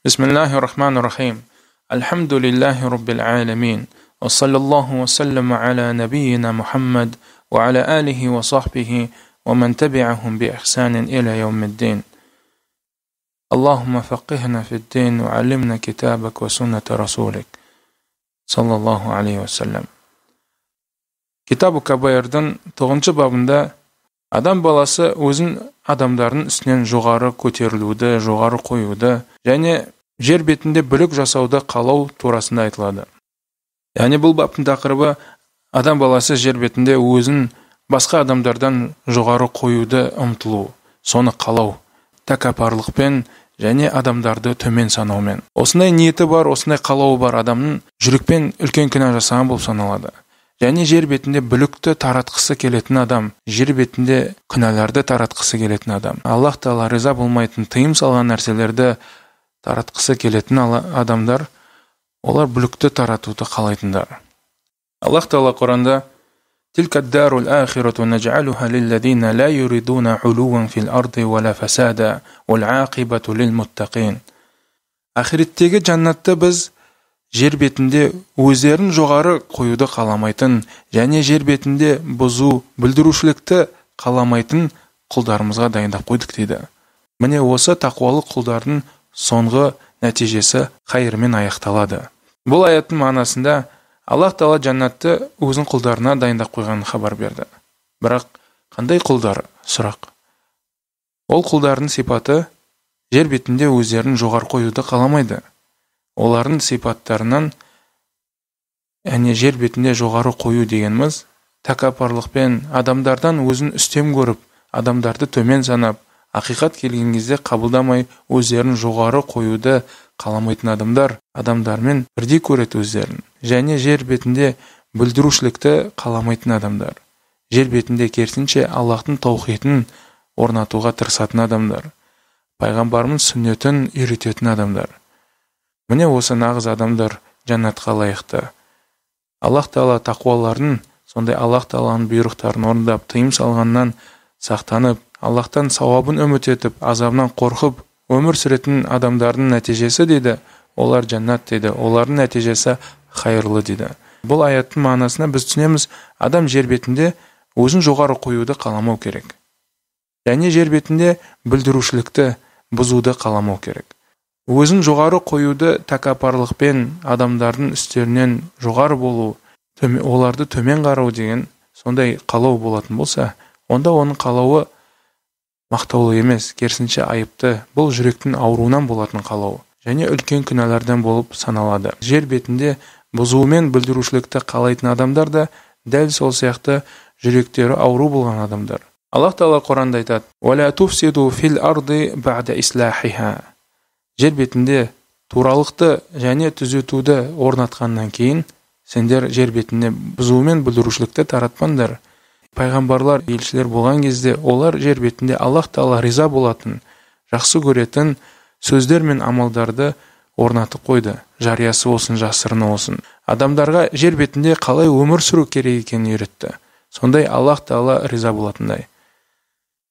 Bismillahir-Rahmanir-Rahim. Alhamdulillahi Rabbil alamin. Wa sallallahu wa sallama ala nabiyyina Muhammad wa ala alihi wa sahbihi wa man tabi'ahum bi ihsanin ila yawmiddin. Allahumma faqihna fid din wa 'allimna kitabak wa sunnata rasulik. Sallallahu alayhi wa sallam. Kitab-ı Kabair'dan 9-cı babında адам баласы өзін адамдардың үстінен жоғары көтерілуді, жоғары қоюды және жер бетінде бүлік жасауды қалау турасында айтылады. Яғни бұл баптың тақырыбы адам баласы жер бетінде өзін басқа адамдардан жоғары қоюды ұмтылу, соны қалау, тәкаппарлықпен және адамдарды төмен санаумен. Осындай ниеті бар, осындай қалауы бар адамның жүрекпен үлкен күнә жасаған болып саналады. Және жер бетінде бүлікті таратқысы келетін адам, жер бетінде күнәларды таратқысы келетін адам, Аллах Тағала риза болмайтын, тыйым салған нәрселерді таратқысы келетін адамдар, олар бүлікті таратуды қалайтындар. Аллах Тағала Құранда: "Тилка ад-дарул ахирату надж'алуха лиллазина ла юридуна улуван фил арди ва ла фасада вал ақибату лил муттақин." Ахиреттегі жаннатты біз жер бетінде өздерін жоғары қоюды қаламайтын және жер бетінде бұзу, бүлдірушілікті қаламайтын құлдарымызға дайындап қойдық дейді. Міне осы тақуалы құлдардың соңғы нәтижесі хайырмен аяқталады. Бұл аяттың мағынасында Аллах Тағала жаннатты өзінің құлдарына дайындап қойғанын хабар берді. Бірақ қандай құлдар? Сұрақ. Ол құлдардың сипаты жер бетінде өздерін жоғары қоюды қаламайды. Олардың сипаттарынан, жер бетінде жоғары қою дегеніміз, тәкаппарлықпен адамдардан өзін үстем көріп, адамдарды төмен санап, ақиқат келген кезде қабылдамай, өздерін жоғары қоюды қаламайтын адамдар, адамдармен бірдей көреді өздерін. Және жер бетінде бүлдірушілікті қаламайтын адамдар. Жер бетінде керісінше Аллахтың таухидін орнатуға тырысатын адамдар. Пайғамбарымыз сүннетін үйрететін адамдар. Міне осы нағыз адамдар жаннатқа лайықты. Аллах Тағала тақуаларын, сондай Аллах Тағаланың бұйрықтарын орындап, тыйым салғаннан сақтанып, Аллахтан сауабын үміт етіп, азабынан қорқып, өмір сүретін адамдардың нәтижесі дейді, олар жаннат дейді, олардың нәтижесі хайырлы дейді. Бұл аяттың мағынасына біз түсінеміз, адам жер бетінде өзін жоғары қоюды қаламау керек. Және жер бетінде бүлдірушілікті, бұзуды қаламау керек. Өзін жоғары қоюды тәкаппарлықпен адамдардың үстерінен жоғары болу, оларды төмен қарау деген сондай қалау болатын болса, онда оның қалауы мақтаулы емес, керісінше айыпты, бұл жүректің ауруынан болатын қалау және үлкен күнәлардан болып саналады. Жер бетінде бұзуымен бүлдірушілікті қалайтын адамдар да дәл сол сияқты жүректері ауру болған адамдар. Аллах Тағала Құранда айтады: "Вала туфсиду фил арди бa'да ислахиха." Жер бетінде туралықты және түзетуді орнатқаннан кейін, сендер жер бетінде бұзуымен бүлдірушілікті таратпаңдар. Пайғамбарлар, елшілер болған кезде, олар жер бетінде Аллах Тағала риза болатын, жақсы көретін сөздер мен амалдарды орнатып қойды. Жариясы болсын, жасырыны болсын. Адамдарға жер бетінде қалай өмір сүру керек екенін үйретті. Сондай Аллах Тағала риза болатындай.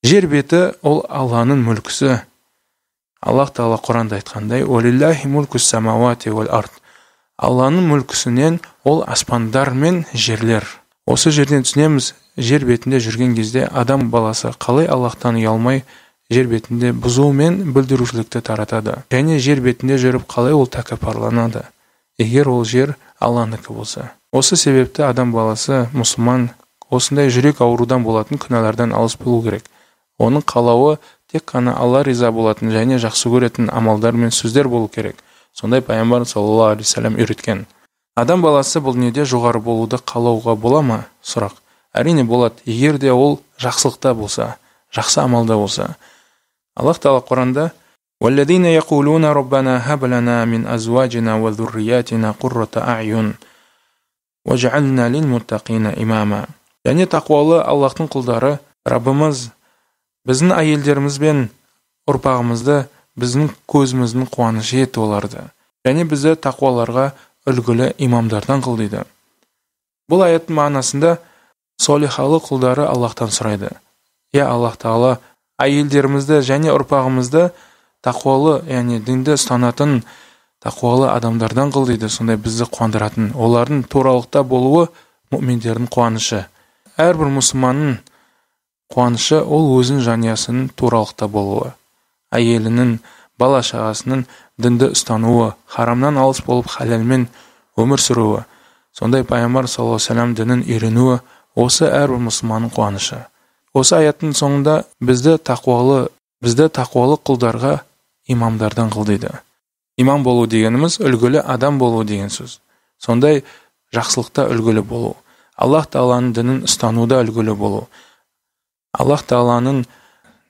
Жер беті ол Алланың мүлкісі. Аллах Тағала Құранда айтқандай: "Уалиллахи мулкус самауати вал ард." Алланың мүлкісінен ол аспандар мен жерлер. Осы жерден түсінеміз, жер бетінде жүрген кезде адам баласы қалай Аллахтан ұялмай жер бетінде бұзу мен бүлдірушілікті таратады. Және жер бетінде жүріп қалай ол тәкаппарланады, егер ол жер Алланыкі болса. Осы себепті адам баласы, мұсылман, осындай жүрек аурудан болатын күнәлардан алыс болу керек. Оның қалауы тек қана Алла риза болатын және жақсы көретін амалдар мен сөздер болу керек. Сондай Пайғамбар саллаллаху алейхи ва саллям үйреткен. Адам баласы бұл дүниеде жоғары болуды қалауға бола ма? Сұрақ. Әрине болады, егер де ол жақсылықта болса, жақсы амалда болса. Аллах Тағала Құранда: "Валлазина яқулуна раббана хаб лана мин азважина ва зурриятина қуррата а'юн вадж'ална лил муттақина имама." Және тақуалы Аллахтың құлдары: Раббымыз, біздің әйелдеріміз бен ұрпағымызды біздің көзіміздің қуанышы ет оларды. Және бізді тақуаларға үлгілі имамдардан қыл дейді. Бұл аяттың мағынасында солихалы құлдары Аллахтан сұрайды: "Я Аллах Тағала, әйелдерімізді және ұрпағымызды тақуалы, яғни дінді ұстанатын тақуалы адамдардан қыл дейді. Сондай бізді қуандыратын, олардың туралықта болуы мүминдердің қуанышы. Әрбір мұсылманның қуанышы ол өзінің жанұясының туралықта болуы, әйелінің, бала шағасының дінді ұстануы, харамнан алыс болып халалмен өмір сүруі. Сондай пайғамбар саллаллаху алейхи ва саллям дінін үйренуі осы әрбір мұсылманның қуанышы. Осы аяттың соңында бізді тақуалы құлдарға имамдардан қыл дейді. Имам болу дегеніміз үлгілі адам болу деген сөз. Сондай жақсылықта үлгілі болу, Аллах Тағаланың дінін ұстануда үлгілі болу, Аллах Тағаланың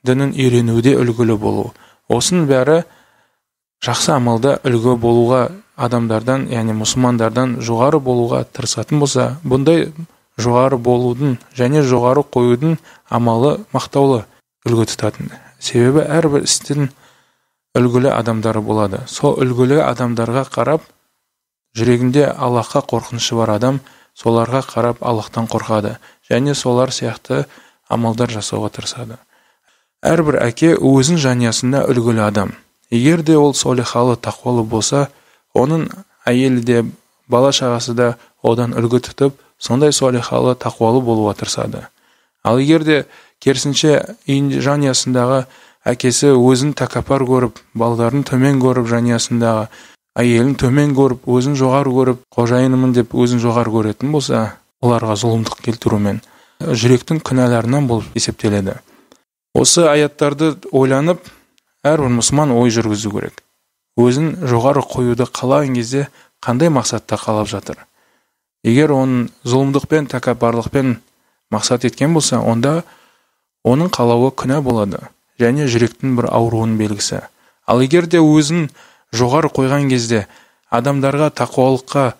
дінін үйренуде үлгілі болу. Осының бәрі жақсы амалда үлгі болуға, адамдардан, яғни мұсылмандардан жоғары болуға тырысатын болса, бұндай жоғары болудың және жоғары қоюдың амалы мақтаулы үлгі тұтатын. Себебі әрбір істің үлгілі адамдары болады. Сол үлгілі адамдарға қарап, жүрегінде Аллахқа қорқынышы бар адам, соларға қарап Аллахтан қорқады және солар сияқты амалдар жасауға тырысады. Әрбір әке өзінің жанұясында үлгілі адам. Егер де ол солихалы, тақуалы болса, оның әйелі де, бала шағасы да одан үлгі тұтып, сондай солихалы, тақуалы болуға тырысады. Ал егер де керісінше жанұясындағы әкесі өзін тәкаппар көріп, балаларын төмен көріп, жанұясындағы әйелін төмен көріп, өзін жоғары көріп, қожайынымын деп өзін жоғары көретін болса, оларға зұлымдық келтірумен жүректің күнәларынан болып есептеледі. Осы аяттарды ойланып, әрбір мұсылман ой жүргізу керек. Өзін жоғары қоюды қалаған кезде қандай мақсатта қалап жатыр? Егер оның зұлымдықпен, тәкаппарлықпен мақсат еткен болса, онда оның қалауы күнә болады және жүректің бір ауруының белгісі. Ал егер де өзін жоғары қойған кезде адамдарға тақуалыққа,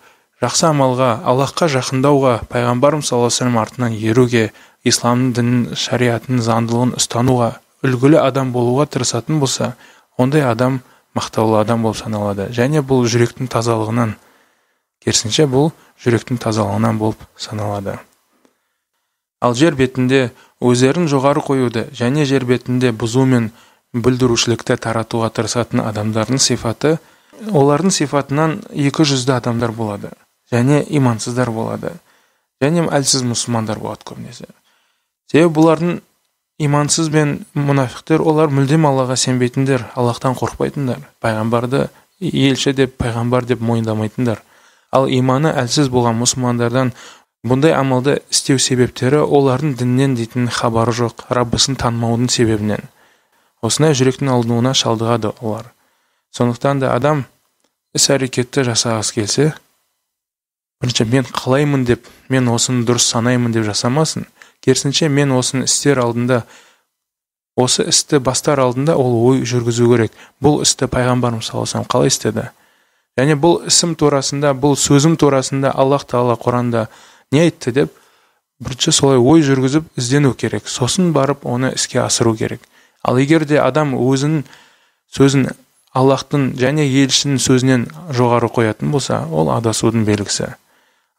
жақсы амалға, Аллахқа жақындауға, пайғамбарымыз саллаллаху алейхи ва саллям артынан еруге, исламның дінін, шариғаттың заңдылығын ұстануға, үлгілі адам болуға тырысатын болса, ондай адам мақтаулы адам болып саналады. Және бұл жүректің тазалығынан, керісінше бұл жүректің тазалығынан болып саналады. Ал жер бетінде өздерін жоғары қоюды және жер бетінде бұзу мен бүлдірушілікті таратуға тырысатын адамдардың сифаты, олардың сифатынан екі жүзді адамдар болады және имансыздар болады және әлсіз мұсылмандар болады көбінесе. Себебі бұлардың имансыз бен мұнафиқтер, олар мүлдем Аллаға сенбейтіндер, Аллахтан қорқпайтындар, пайғамбарды елші деп, пайғамбар деп мойындамайтындар. Ал иманы әлсіз болған мұсылмандардан бұндай амалды істеу себептері олардың діннен дейтін хабары жоқ, Раббысын танымаудың себебінен. Осындай жүректің алынуына шалдығады олар. Сондықтан да адам іс-әрекетті жасағысы келсе, бірінші мен қалаймын деп, мен осыны дұрыс санаймын деп жасамасын. Керісінше мен осыны істер алдында, осы істі бастар алдында ол ой жүргізу керек. Бұл істі пайғамбарымыз саллаллаху алейхи ва саллям қалай істеді? Және бұл ісім турасында, бұл сөзім турасында Аллах Тағала Құранда не айтты деп, бірінші солай ой жүргізіп іздену керек. Сосын барып оны іске асыру керек. Ал егер де адам өзінің сөзін Аллахтың және елшінің сөзінен жоғары қоятын болса, ол адасудың белгісі.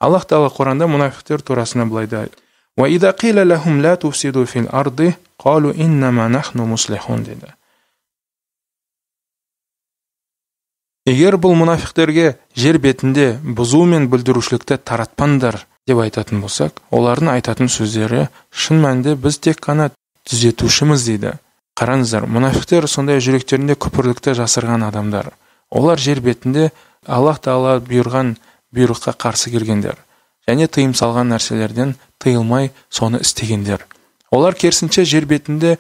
Аллах Тағала Құранда мұнафиқтер турасында былай да айтты: "Ва иза қила лахум ла туфсиду фил арди, қалу иннама нахну муслихун" деді. Егер бұл мұнафиқтерге жер бетінде бұзу мен бүлдірушілікті таратпаңдар деп айтатын болсақ, олардың айтатын сөздері шын мәнінде біз тек қана түзетушіміз дейді. Қараңыздар, мұнафиқтер сондай жүректерінде күпірлікті жасырған адамдар. Олар жер бетінде Аллах Тағала бұйырған бұйрыққа қарсы келгендер және тыйым салған нәрселерден тыйылмай соны істегендер. Олар керісінше жер бетінде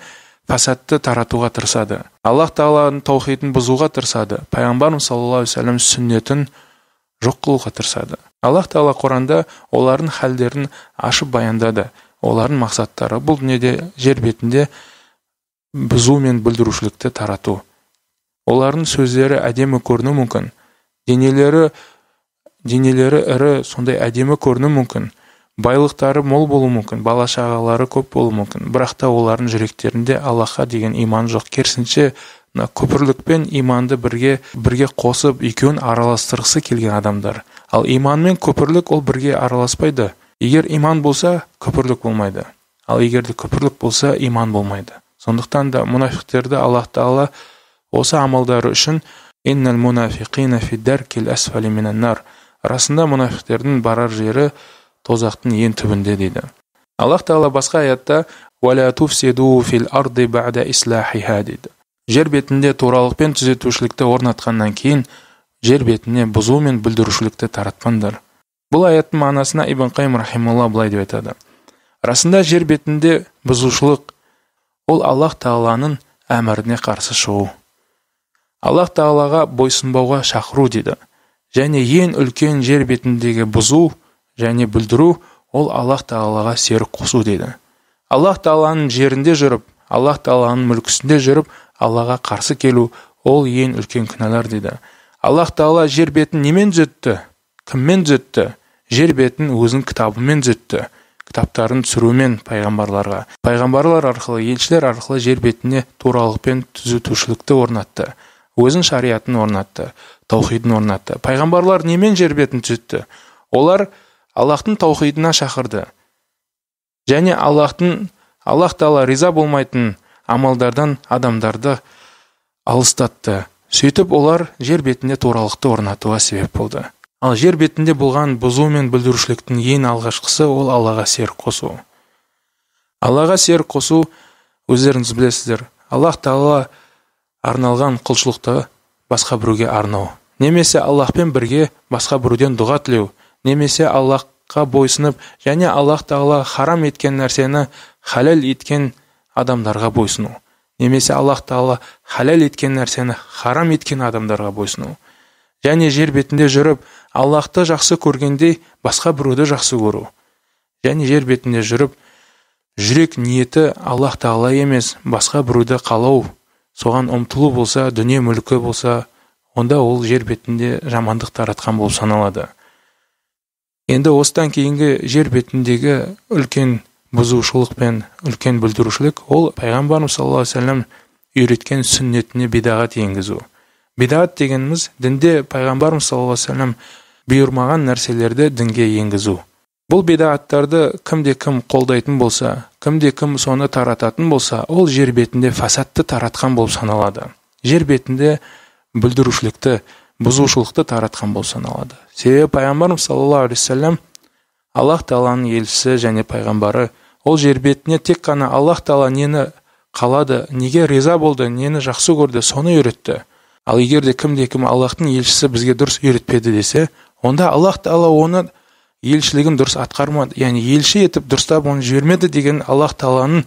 фасадты таратуға тырысады. Аллах Тағаланың таухидын бұзуға тырысады. Пайғамбарымыз саллаллаху алейхи ва саллям сүннетін жоқ қылуға тырысады. Аллах Тағала Құранда олардың хәлдерін ашып баяндады. Олардың мақсаттары бұл дүниеде жер бетінде бұзу мен бүлдірушілікті тарату. Олардың сөздері әдемі көріну мүмкін. Денелері ірі, сондай әдемі көріну мүмкін. Байлықтары мол болу мүмкін, бала шағалары көп болу мүмкін. Бірақ та олардың жүректерінде Аллахқа деген иман жоқ. Керісінше күпірлік пен иманды бірге қосып, екеуін араластырғысы келген адамдар. Ал иман мен күпірлік ол бірге араласпайды. Егер иман болса, күпірлік болмайды. Ал егер де күпірлік болса, иман болмайды. Сондықтан да мұнафиқтерді Аллах Тағала осы амалдары үшін иннал мунафиқина фи даркил асфали минан нар, расында мұнафиқтердің барар жері тозақтың ең түбінде дейді. Аллах Тағала басқа аятта валя туфсиду фил арди ба'да ислахиха дейді. Жер бетінде туралықпен түзетушілікті орнатқаннан кейін жер бетіне бұзу мен бүлдірушілікті таратпаңдар. Бұл аяттың мағынасына Ибн Қайым рахималла былай деп айтады: расында жер бетінде бұзушылық ол Аллах Тағаланың әміріне қарсы шығу, Аллах Тағалаға бойсынбауға шақыру дейді. Және ең үлкен жер бетіндегі бұзу және бүлдіру ол Аллах Тағалаға серік қосу дейді. Аллах Тағаланың жерінде жүріп, Аллах Тағаланың мүлкісінде жүріп, Аллаға қарсы келу ол ең үлкен күнәлар дейді. Аллах Тағала жер бетін немен түзетті? Кіммен түзетті? Жер бетін өзінің кітабымен түзетті. Кітаптарын түсірумен пайғамбарларға. Пайғамбарлар арқылы, елшілер арқылы жер бетіне туралықпен түзетушілікті орнатты. Өзінің шариатын орнатты, таухидын орнатты. Пайғамбарлар немен жер бетін түзетті? Олар Аллахтың таухидына шақырды. Және Аллах Тағала риза болмайтын амалдардан адамдарды алыстатты. Сөйтіп олар жер бетінде туралықты орнатуға себеп болды. Ал жер бетінде болған бұзу мен бүлдірушіліктің ең алғашқысы ол Аллаға серік қосу. Аллаға серік қосу, өздеріңіз білесіздер, Аллах Тағала арналған құлшылықты басқа біреуге арнау. Немесе Аллахпен бірге басқа біреуден дұға тілеу, немесе Аллахқа бойсынып, және Аллах Тағала харам еткен нәрсені халал еткен адамдарға бойсыну. Немесе Аллах Тағала халал еткен нәрсені харам еткен адамдарға бойсыну. Және жер бетінде жүріп, Аллахты жақсы көргендей басқа біреуді жақсы көру. Және жер бетінде жүріп, жүрек ниеті Аллах Тағала емес, басқа біреуді қалау, соған ұмтылу болса, дүние мүлкі болса, онда ол жер бетінде жамандық таратқан болып саналады. Енді осыдан кейінгі жер бетіндегі үлкен бұзушылық пен үлкен бүлдірушілік ол пайғамбарымыз саллаллаху алейхи ва саллям үйреткен сүннетіне бидағат енгізу. Бидағат дегеніміз дінде пайғамбарымыз саллаллаху алейхи ва саллям бұйырмаған нәрселерді дінге енгізу. Бұл бидағаттарды кім қолдайтын болса, кім соны тарататын болса, ол жер бетінде фасадты таратқан болып саналады. Жер бетінде бүлдірушілікті, бұзушылықты таратқан болып саналады. Себебі пайғамбарымыз саллаллаху алейхи ва саллям Аллах Тағаланың елшісі және пайғамбары. Ол жер бетіне тек қана Аллах Тағала нені қалады, неге риза болды, нені жақсы көрді, соны үйретті. Ал егер де кім Аллахтың елшісі бізге дұрыс үйретпеді десе, онда Аллах Тағала оны елшілігін дұрыс атқармады, яғни елші етіп дұрыстап оны жібермеді деген Аллах Тағаланың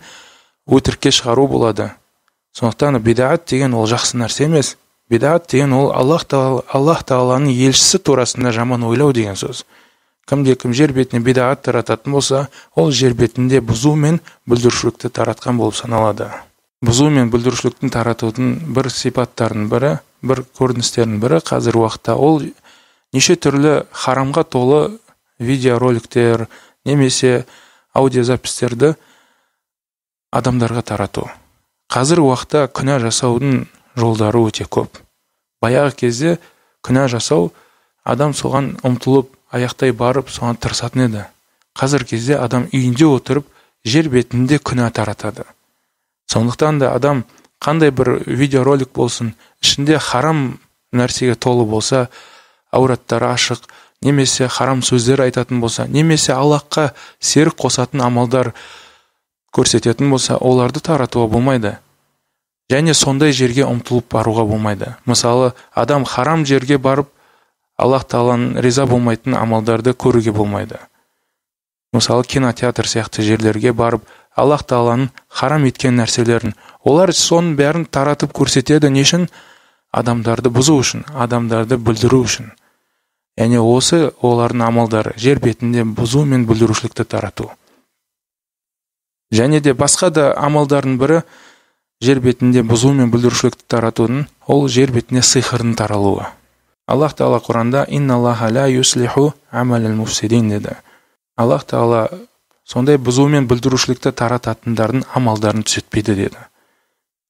өтірікке шығару болады. Сондықтан бидағат деген ол жақсы нәрсе емес. Бидағат деген ол Аллах Тағаланың елшісі турасында жаман ойлау деген сөз. Кім жер бетіне бидағат тарататын болса, ол жер бетінде бұзу мен бүлдірушілікті таратқан болып саналады. Бұзу мен бүлдірушіліктің таратудың бір сипаттарының бірі, бір көріністерінің бірі қазір уақытта ол неше түрлі харамға толы видеороликтер немесе аудиозапистерді адамдарға тарату. Қазір уақытта күнә жасаудың жолдары өте көп. Баяғы кезде күнә жасау адам соған ұмтылып, аяқтай барып, соған тырысатын еді. Қазір кезде адам үйінде отырып, жер бетінде күнә таратады. Сондықтан да адам қандай бір видеоролик болсын, ішінде харам нәрсеге толы болса, аураттары ашық, немесе харам сөздер айтатын болса, немесе Аллахқа серік қосатын амалдар көрсететін болса, оларды таратуға болмайды. Және сондай жерге ұмтылып баруға болмайды. Мысалы, адам харам жерге барып, Аллах Тағаланың риза болмайтын амалдарды көруге болмайды. Мысалы, кинотеатр сияқты жерлерге барып, Аллах Тағаланың харам еткен нәрселерін, олар соның бәрін таратып көрсетеді. Не үшін? Адамдарды бұзу үшін, адамдарды бүлдіру үшін. Яғни осы олардың амалдары жер бетінде бұзу мен бүлдірушілікті тарату. Және де басқа да амалдардың бірі жер бетінде бұзу мен бүлдірушілікті таратудың, ол жер бетінде сиқырдың таралуы. Аллах Тағала Құранда «Инналлаха ла юслиху амалал муфсидин» деді. Аллах Тағала сондай бұзу мен бүлдірушілікті тарататындардың амалдарын түзетпейді деді.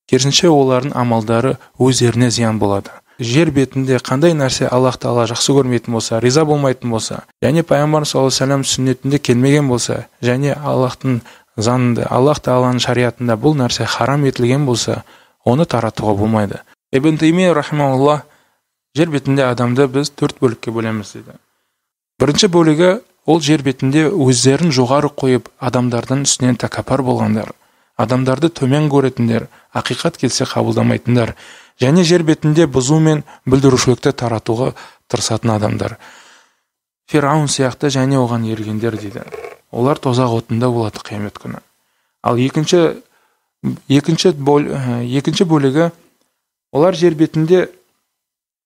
Керісінше олардың амалдары өздеріне зиян болады. Жер бетінде қандай нәрсе Аллах Тағала жақсы көрмейтін болса, риза болмайтын болса, және пайғамбарымыз саллаллаху алейхи ва саллям сүннетінде келмеген болса, және Аллахтың заңында, Аллах Тағаланың шариатында бұл нәрсе харам етілген болса, оны таратуға болмайды. Ибн Таймия рахимахуллах жер бетінде адамды біз 4 бөлікке бөлеміз дейді. Бірінші бөлігі ол жер бетінде өздерін жоғары қойып адамдардың үстінен тәкаппар болғандар, адамдарды төмен көретіндер, ақиқат келсе қабылдамайтындар, және жер бетінде бұзу мен бүлдірушілікті таратуға тырысатын адамдар. Фираун сияқты және оған ергендер дейді. Олар тозақ отында болады қиямет күні. Ал екінші бөлігі олар жер бетінде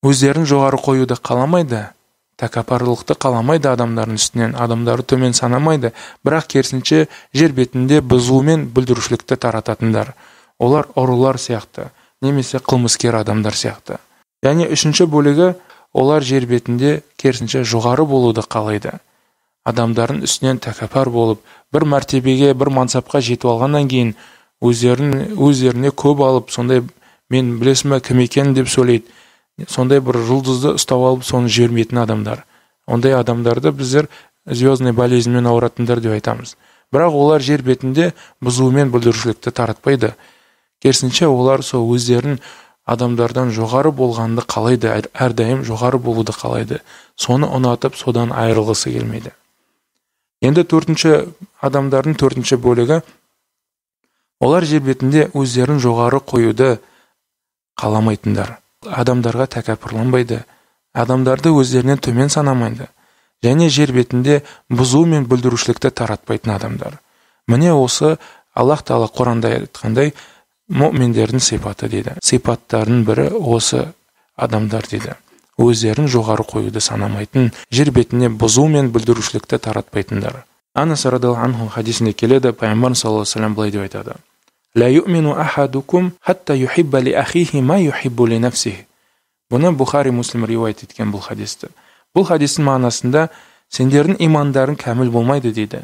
өздерін жоғары қоюды қаламайды, тәкаппарлықты қаламайды адамдардың үстінен, адамдарды төмен санамайды, бірақ керісінше жер бетінде бұзу мен бүлдірушілікті тарататындар. Олар ұрылар сияқты, немесе қылмыскер адамдар сияқты. Және үшінші бөлігі олар жер бетінде керісінше жоғары болуды қалайды. Адамдардың үстінен тәкаппар болып, бір мәртебеге, бір мансапқа жетіп алғаннан кейін өздеріне көп алып, сондай мен білесің бе кім екенін деп сөйлейді. Сондай бір жұлдызды ұстап алып, соны жібермейтін адамдар. Ондай адамдарды біздер звездный болезньмен ауыратындар деп айтамыз. Бірақ олар жер бетінде бұзу мен бүлдірушілікті таратпайды. Керісінше олар сол өздерін адамдардан жоғары болғанды қалайды, әрдайым жоғары болуды қалайды. Соны ұнатып, содан айырылғысы келмейді. Енді адамдардың төртінші бөлігі олар жер бетінде өздерін жоғары қоюды қаламайтындар. Адамдарға тәкаппарланбайды, адамдарды өздерінен төмен санамайды, және жер бетінде бұзу мен бүлдірушілікті таратпайтын адамдар. Міне осы Аллах Тағала Құранда айтқандай мұъминдердің сипаты дейді. Сипаттардың бірі осы адамдар дейді. Өздерін жоғары қоюды санамайтын, жер бетінде бұзу мен бүлдірушілікті таратпайтындар. Анас радиаллаху анху хадисінде келеді, пайғамбар саллаллаху алейхи ва саллям былай деп айтады: «Ла юъмину ахадукум хатта юхибба ли ахихи ма юхиббу ли нафсихи». Бұны Бухари, Муслим риуаят еткен бұл хадисті. Бұл хадистің мағынасында сендердің имандарың кәміл болмайды дейді.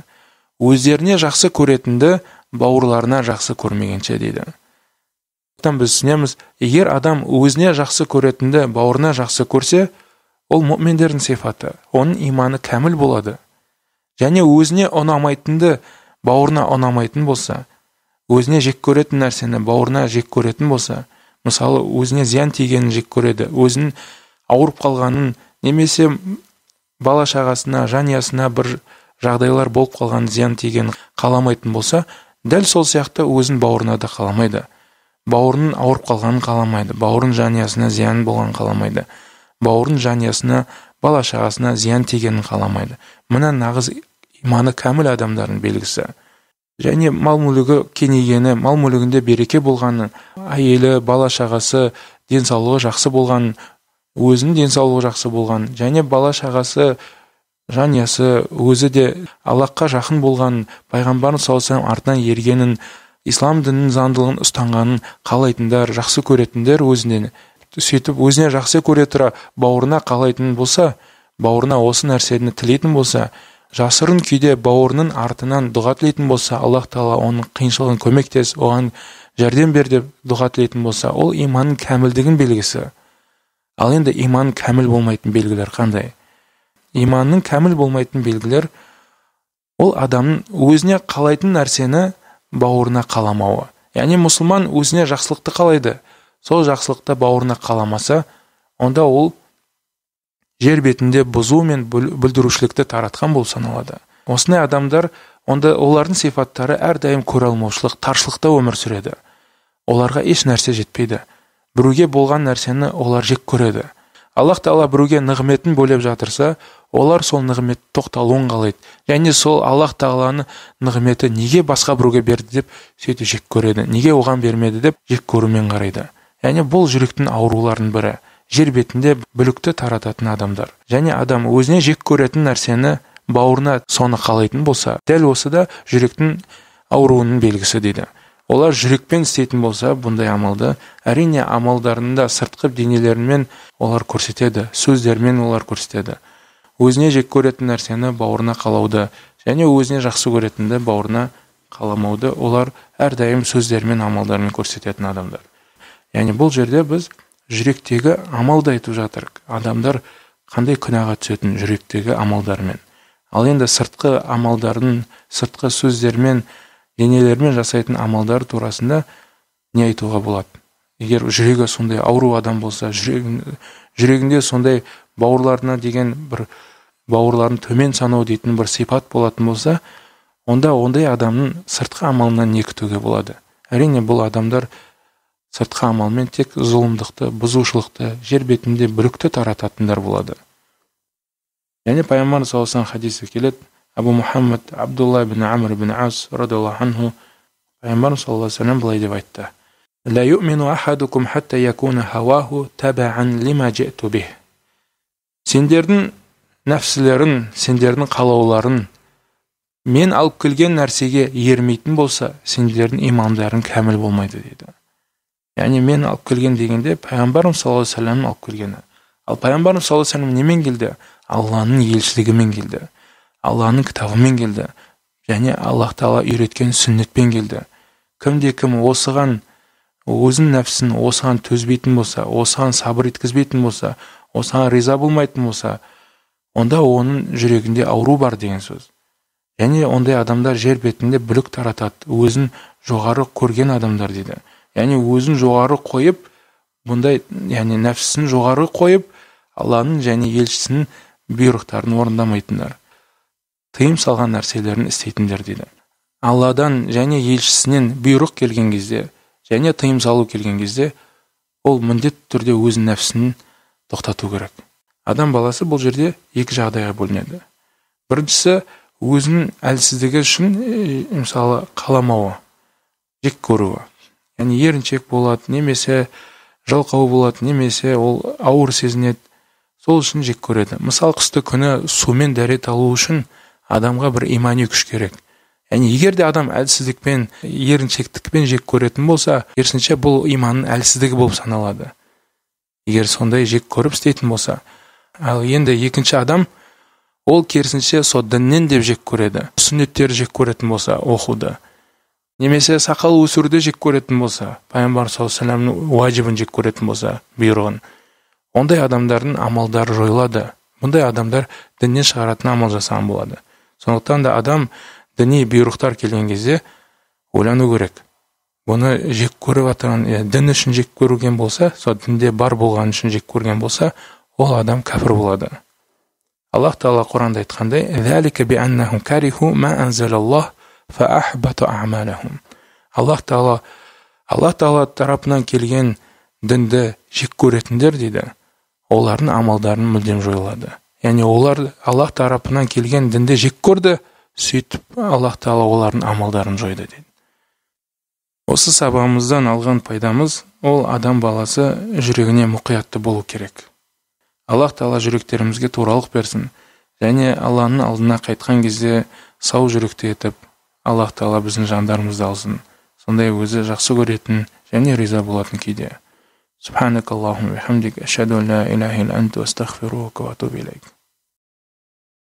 Өздеріне жақсы көретінді бауырларына жақсы көрмегенше дейді. Біз түсінеміз, егер адам өзіне жақсы көретінді бауырына жақсы көрсе, ол мұъминдердің сипаты, оның иманы кәміл болады. Және өзіне ұнамайтынды бауырына ұнамайтын болса, өзіне жек көретін нәрсені бауырына жек көретін болса, мысалы өзіне зиян тигенін жек көреді, өзінің ауырып қалғанын, немесе бала шағасына, жанұясына бір жағдайлар болып қалған зиян тигенін қаламайтын болса, дәл сол сияқты өзін бауырына да қаламайды. Бауырының ауырып қалғанын қаламайды, бауырын жанұясына зиян болған қаламайды, бауырын жанұясына, бала шағасына зиян тигенін қаламайды. Мына нағыз иманы кәміл адамдардың белгісі. Және мал-мүлігі кеңейгені, мал-мүлігінде береке болғаны, әйелі, бала шағасы денсаулығы жақсы болған, өзінің денсаулығы жақсы болған, және бала шағасы, жанұясы, өзі де Аллахқа жақын болған, пайғамбар саллаллаху алейхи ва саллям артынан ергенін, ислам дінінің заңдылығын ұстанғанын қалайтындар, жақсы көретіндер өзінен. Сөйтіп өзіне жақсы көре тұра бауырына қалайтын болса, бауырына осы нәрсені тілейтін болса, жасырын күйде бауырының артынан дұға тілейтін болса, Аллах Тағала оның қиыншылығын көмектес, оған жәрдем бер деп дұға тілейтін болса, ол иманның кәмілдігін белгісі. Ал енді иманның кәміл болмайтын белгілер қандай? Иманның кәміл болмайтын белгілер ол адамның өзіне қалайтын нәрсені бауырына қаламауы. Яғни мұсылман өзіне жақсылықты қалайды, сол жақсылықты бауырына қаламаса, онда ол жер бетінде бұзу мен бүлдірушілікті таратқан болып саналады. Осындай адамдар, онда олардың сипаттары әрдайым көре алмаушылық, таршылықта өмір сүреді. Оларға еш нәрсе жетпейді. Біруге болған нәрсені олар жек көреді. Аллах Тағала біруге нығметін бөлеп жатырса, олар сол нығмет тоқталуын қалайды. Және сол Аллах Тағаланың нығметі неге басқа біруге берді деп сөйте жек көреді. Неге оған бермеді деп жек көрумен қарайды. Яғни бұл жүректің ауруларының бірі. Жер бетінде бүлікті тарататын адамдар. Және адам өзіне жек көретін нәрсені бауырына соны қалайтын болса, дәл осы да жүректің ауруының белгісі дейді. Олар жүрекпен істейтін болса, бұндай амалды, әрине амалдарында сыртқы денелерімен олар көрсетеді, сөздермен олар көрсетеді. Өзіне жек көретін нәрсені бауырына қалауды, және өзіне жақсы көретінді бауырына қаламауды олар әрдайым сөздермен, амалдармен көрсететін адамдар. Яғни бұл жерде біз жүректегі амалды айтып жатырық. Адамдар қандай күнәға түсетін жүректегі амалдармен. Ал енді сыртқы амалдардың, сыртқы сөздермен, денелермен жасайтын амалдар турасында не айтуға болады? егер жүрегі сондай ауру адам болса, жүрегінде сондай бауырларына деген бір бауырларын төмен санау дейтін бір сипат болатын болса, онда ондай адамның сыртқы амалынан не күтуге болады? Әрине бұл адамдар сыртқы амалмен тек зұлымдықты, бұзушылықты, жер бетінде бүлікті тарататындар болады. Және пайғамбар саллаллаху алейхи ва саллям хадисі келеді, Абу Мухаммад Абдулла ибн Амр ибн Ас радиаллаху анху пайғамбар саллаллаху алейхи ва саллям былай деп айтты: "Ла ю'мину ахадукум хатта якуна хаваху табаан лима жи'ту бих." Сендердің нәпсілерін, сендердің қалауларын мен алып келген нәрсеге ермейтін болса, сендердің имандарың кәміл болмайды дейді. Яғни мен алып келген дегенде пайғамбарым саллаллаху алейхи ва саллям алып келгені. Ал пайғамбарым саллаллаху алейхи ва саллям немен келді? Алланың елшілігімен келді. Алланың кітабымен келді. Және Аллах Тағала үйреткен сүннетпен келді. Кім осыған өзінің нәпсін осыған төзбейтін болса, осыған сабыр еткізбейтін болса, осыған риза болмайтын болса, онда оның жүрегінде ауру бар деген сөз. Және ондай адамдар жер бетінде бүлік таратады, өзін жоғары көрген адамдар дейді. Яғни өзін жоғары қойып, бұндай, яғни нәпсісін жоғары қойып, Алланың және елшісінің бұйрықтарын орындамайтындар, тыйым салған нәрселерін істейтіндер дейді. Алладан және елшісінен бұйрық келген кезде, және тыйым салу келген кезде, ол міндетті түрде өзінің нәпсін тоқтату керек. Адам баласы бұл жерде екі жағдайға бөлінеді. Біріншісі, өзінің әлсіздігі үшін, мысалы, қаламауы, жек көруі. Яғни еріншек болады, немесе жалқау болады, немесе ол ауыр сезінеді, сол үшін жек көреді. Мысалы, қысты күні сумен дәрет алу үшін адамға бір имани күш керек. Яғни егер де адам әлсіздікпен, еріншектікпен жек көретін болса, керісінше бұл иманның әлсіздігі болып саналады. Егер сондай жек көріп істейтін болса. Ал енді екінші адам, ол керісінше со діннен деп жек көреді. Сүннеттер жек көретін болса, оқуды. Немесе сақал өсіруді жек көретін болса, пайғамбар саллаллаху алейхи ва саллямның уаджибын жек көретін болса, бұйрығын. Ондай адамдардың амалдары жойылады. Бұндай адамдар діннен шығаратын амал жасаған болады. Сондықтан да адам діни бұйрықтар келген кезде ойлану керек. Бұны жек көріп атырған, дін үшін жек көрген болса, сол дінде бар болған үшін жек көрген болса, ол адам кәфір болады. Аллах Тағала Құранда айтқандай: "Залика бианнахум кариху ма анзалаллах фаахбата а'малахум." Аллах Тағала тарапынан келген дінді жек көретіндер дейді, олардың амалдарын мүлдем жойылады. Яғни олар Аллах тарапынан келген дінді жек көрді, сөйтіп Аллах Тағала олардың амалдарын жойды дейді. Осы сабағымыздан алған пайдамыз, ол адам баласы жүрегіне мұқиятты болу керек. Аллах Тағала жүректерімізге туралық берсін, және Алланың алдына қайтқан кезде сау жүректі етіп, Аллах Тағала біздің жандарымызды алсын. Сондай өзі жақсы көретін және риза болатын кейде. Субханакаллахумма ва бихамдика, ашхаду ан ла илаха илля анта, астағфирука ва атубу илейк.